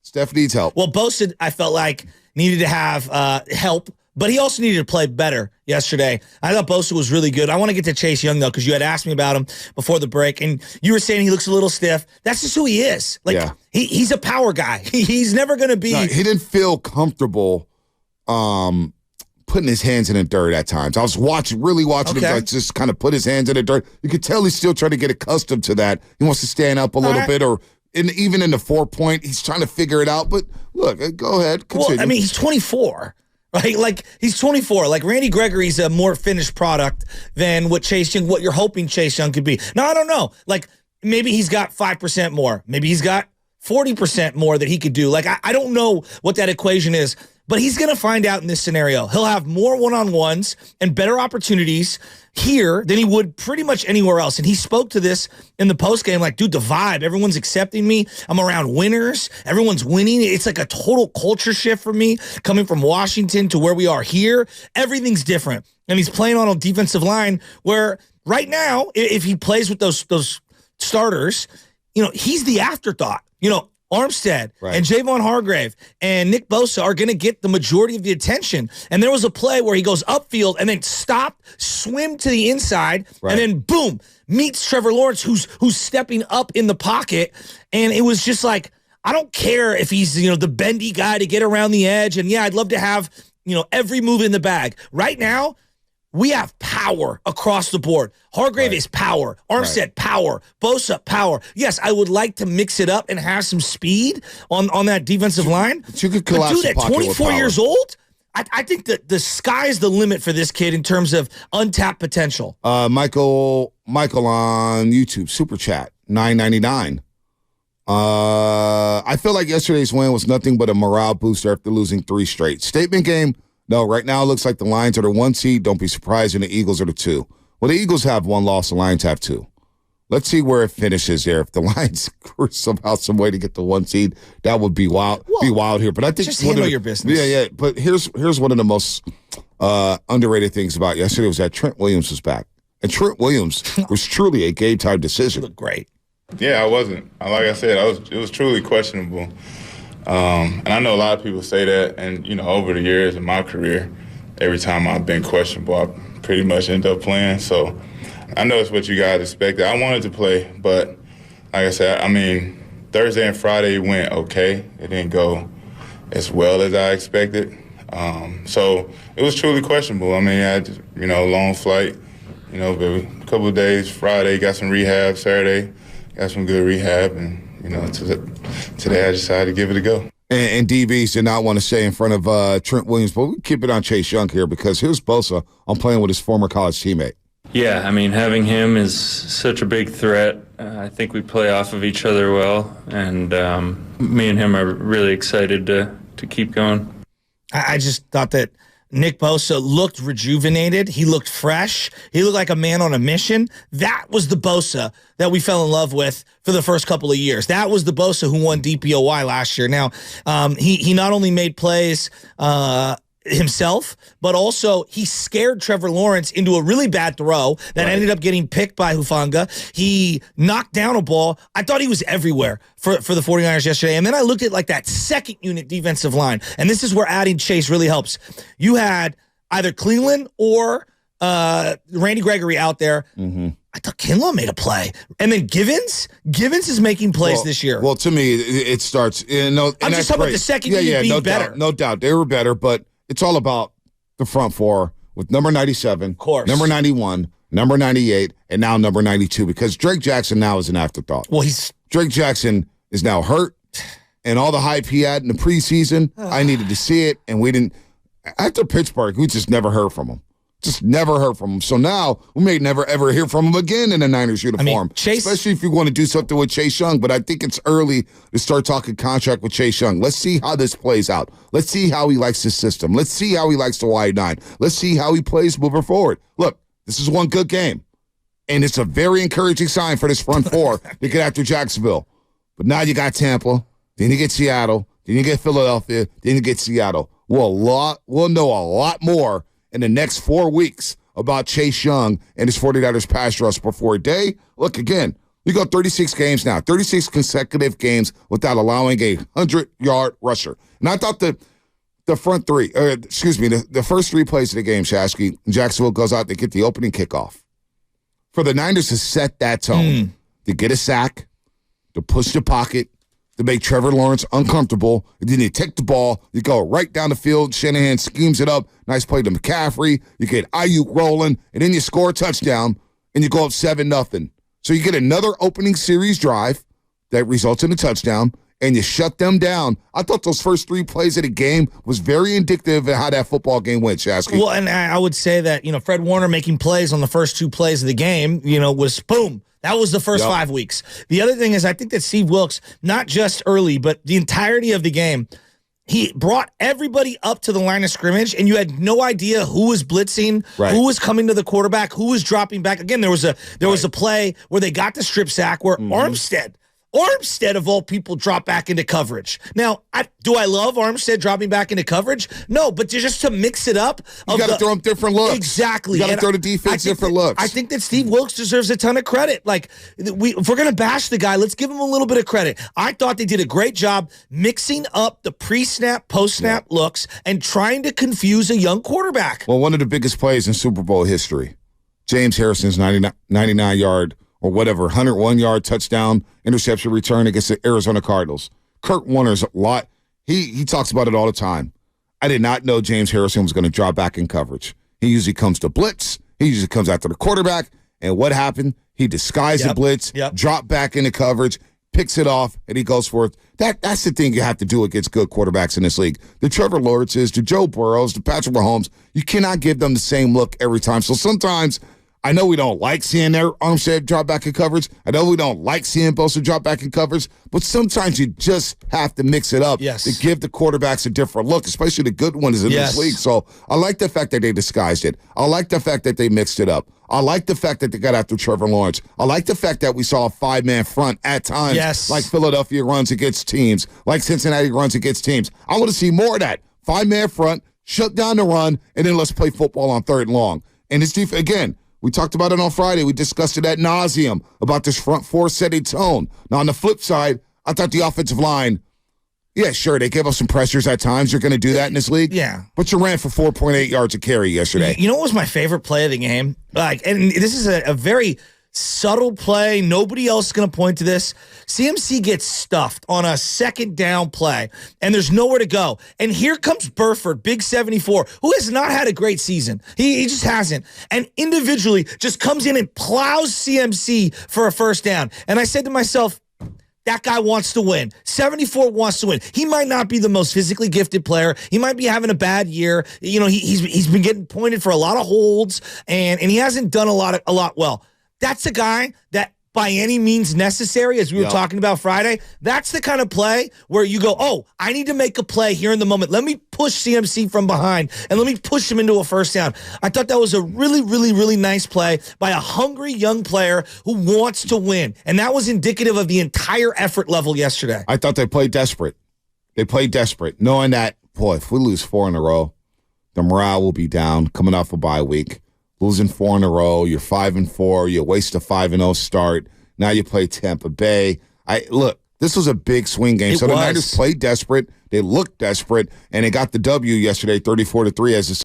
Steph needs help. Well, Bosa, I felt like, needed to have help, but he also needed to play better yesterday. I thought Bosa was really good. I want to get to Chase Young, though, because you had asked me about him before the break, and you were saying he looks a little stiff. That's just who he is. He's a power guy. He's never going to be. No, he didn't feel comfortable putting his hands in the dirt at times. I was really watching him just kind of put his hands in the dirt. You could tell he's still trying to get accustomed to that. He wants to stand up a little bit, or even in the 4-point, he's trying to figure it out. But look, go ahead, continue. Well, I mean, he's 24. Right? Like, he's 24. Like, Randy Gregory's a more finished product than what you're hoping Chase Young could be. Now, I don't know. Like, maybe he's got 5% more. Maybe he's got 40% more that he could do. Like, I don't know what that equation is, but he's going to find out in this scenario. He'll have more one-on-ones and better opportunities here than he would pretty much anywhere else. And he spoke to this in the postgame, like, dude, the vibe, everyone's accepting me. I'm around winners. Everyone's winning. It's like a total culture shift for me coming from Washington to where we are here. Everything's different. And he's playing on a defensive line where right now, if he plays with those starters, he's the afterthought. Armstead and Javon Hargrave and Nick Bosa are going to get the majority of the attention. And there was a play where he goes upfield and then swim to the inside, and then boom, meets Trevor Lawrence, who's stepping up in the pocket. And it was just like, I don't care if he's, the bendy guy to get around the edge. And yeah, I'd love to have, every move in the bag. Right now, we have power across the board. Hargrave is power. Armstead, power. Bosa, power. Yes, I would like to mix it up and have some speed on that defensive line. But you could collapse dude, at 24 years old, I think that the sky's the limit for this kid in terms of untapped potential. Michael on YouTube, Super Chat, $9.99. I feel like yesterday's win was nothing but a morale booster after losing 3 straight. Statement game. No, right now it looks like the Lions are the 1 seed. Don't be surprised, and the Eagles are the 2. Well, the Eagles have 1 loss. The Lions have 2. Let's see where it finishes there. If the Lions were somehow some way to get the 1 seed, that would be wild. Be wild here. But I think just handle your business. Yeah. But here's one of the most underrated things about yesterday was that Trent Williams was back, and Trent Williams was truly a game time decision. He looked great. Yeah, I wasn't. Like I said, it was truly questionable. And I know a lot of people say that, and, over the years in my career, every time I've been questionable, I pretty much end up playing. So I know it's what you guys expected. I wanted to play, but like I said, Thursday and Friday went okay. It didn't go as well as I expected. So it was truly questionable. I had, long flight, a couple of days. Friday, got some rehab. Saturday, got some good rehab, and today I decided to give it a go. And DBs did not want to say in front of Trent Williams, but we keep it on Chase Young here because here's Bosa on playing with his former college teammate. Yeah, having him is such a big threat. I think we play off of each other well, and me and him are really excited to keep going. I just thought that Nick Bosa looked rejuvenated. He looked fresh. He looked like a man on a mission. That was the Bosa that we fell in love with for the first couple of years. That was the Bosa who won DPOY last year. Now, he not only made plays himself, but also he scared Trevor Lawrence into a really bad throw that ended up getting picked by Hufanga. He knocked down a ball. I thought he was everywhere for the 49ers yesterday. And then I looked at like that second unit defensive line, and this is where adding Chase really helps. You had either Cleveland or Randy Gregory out there. Mm-hmm. I thought Kinlaw made a play. And then Givens is making plays this year. Well, to me, it starts. I'm just talking about the second unit being better. No doubt. They were better, but it's all about the front four with number 97, of course, number 91, number 98, and now number 92, because Drake Jackson now is an afterthought. Well, Drake Jackson is now hurt, and all the hype he had in the preseason, I needed to see it, and we didn't. After Pittsburgh, we just never heard from him. Just never heard from him. So now we may never, ever hear from him again in a Niners uniform. Chase, especially if you want to do something with Chase Young. But I think it's early to start talking contract with Chase Young. Let's see how this plays out. Let's see how he likes his system. Let's see how he likes the wide 9. Let's see how he plays moving forward. Look, this is one good game. And it's a very encouraging sign for this front four to get after Jacksonville. But now you got Tampa. Then you get Seattle. Then you get Philadelphia. Then you get Seattle. We'll know a lot more in the next 4 weeks about Chase Young and his 49ers pass rush before a day. Look, again, You go 36 games now, 36 consecutive games without allowing a 100-yard rusher. And I thought the first three plays of the game, Shasky, Jacksonville goes out, they get the opening kickoff. For the Niners to set that tone, to get a sack, to push the pocket, to make Trevor Lawrence uncomfortable, and then you take the ball, you go right down the field, Shanahan schemes it up, nice play to McCaffrey, you get Ayuk rolling, and then you score a touchdown, and you go up 7-0. So you get another opening series drive that results in a touchdown, and you shut them down. I thought those first three plays of the game was very indicative of how that football game went, Shasky. Well, and I would say that, Fred Warner making plays on the first two plays of the game, was boom. That was the first 5 weeks. The other thing is I think that Steve Wilks, not just early, but the entirety of the game, he brought everybody up to the line of scrimmage, and you had no idea who was blitzing, who was coming to the quarterback, who was dropping back. Again, there was a play where they got the strip sack where Armstead, of all people, dropped back into coverage. Now, do I love Armstead dropping back into coverage? No, but just to mix it up. You got to throw him different looks. Exactly. You got to throw the defense different looks. I think that Steve Wilks deserves a ton of credit. Like, if we're going to bash the guy, let's give him a little bit of credit. I thought they did a great job mixing up the pre-snap, post-snap looks and trying to confuse a young quarterback. Well, one of the biggest plays in Super Bowl history, James Harrison's 99-yard or whatever, 101-yard touchdown, interception return against the Arizona Cardinals. Kurt Warner's a lot. He talks about it all the time. I did not know James Harrison was going to drop back in coverage. He usually comes to blitz. He usually comes after the quarterback. And what happened? He disguised the blitz, dropped back into coverage, picks it off, and he goes for it. That's the thing you have to do against good quarterbacks in this league. The Trevor Lawrences, the Joe Burrows, the Patrick Mahomes, you cannot give them the same look every time. So sometimes I know we don't like seeing their Armstead drop back in coverage. I know we don't like seeing Bosa drop back in coverage, but sometimes you just have to mix it up to give the quarterbacks a different look, especially the good ones in this league. So I like the fact that they disguised it. I like the fact that they mixed it up. I like the fact that they got after Trevor Lawrence. I like the fact that we saw a 5-man front at times, like Philadelphia runs against teams, like Cincinnati runs against teams. I want to see more of that. 5-man front, shut down the run, and then let's play football on 3rd and long. And this defense, again, we talked about it on Friday. We discussed it ad nauseum about this front four setting tone. Now, on the flip side, I thought the offensive line, sure, they gave us some pressures at times. You're going to do that in this league. Yeah. But you ran for 4.8 yards a carry yesterday. You know what was my favorite play of the game? And this is a very subtle play. Nobody else is going to point to this. CMC gets stuffed on a 2nd down play, and there's nowhere to go. And here comes Burford, big 74, who has not had a great season. He just hasn't. And individually just comes in and plows CMC for a 1st down. And I said to myself, that guy wants to win. 74 wants to win. He might not be the most physically gifted player. He might be having a bad year. He's been getting pointed for a lot of holds, and he hasn't done a lot well. That's a guy that, by any means necessary, as we were talking about Friday, that's the kind of play where you go, oh, I need to make a play here in the moment. Let me push CMC from behind, and let me push him into a 1st down. I thought that was a really, really, really nice play by a hungry young player who wants to win, and that was indicative of the entire effort level yesterday. I thought they played desperate. They played desperate, knowing that, boy, if we lose 4 in a row, the morale will be down coming off a bye week. Losing 4 in a row, you're 5-4, you waste a 5-0 start. Now you play Tampa Bay. Look, this was a big swing game. The Niners played desperate, they looked desperate, and they got the W yesterday, 34-3 as the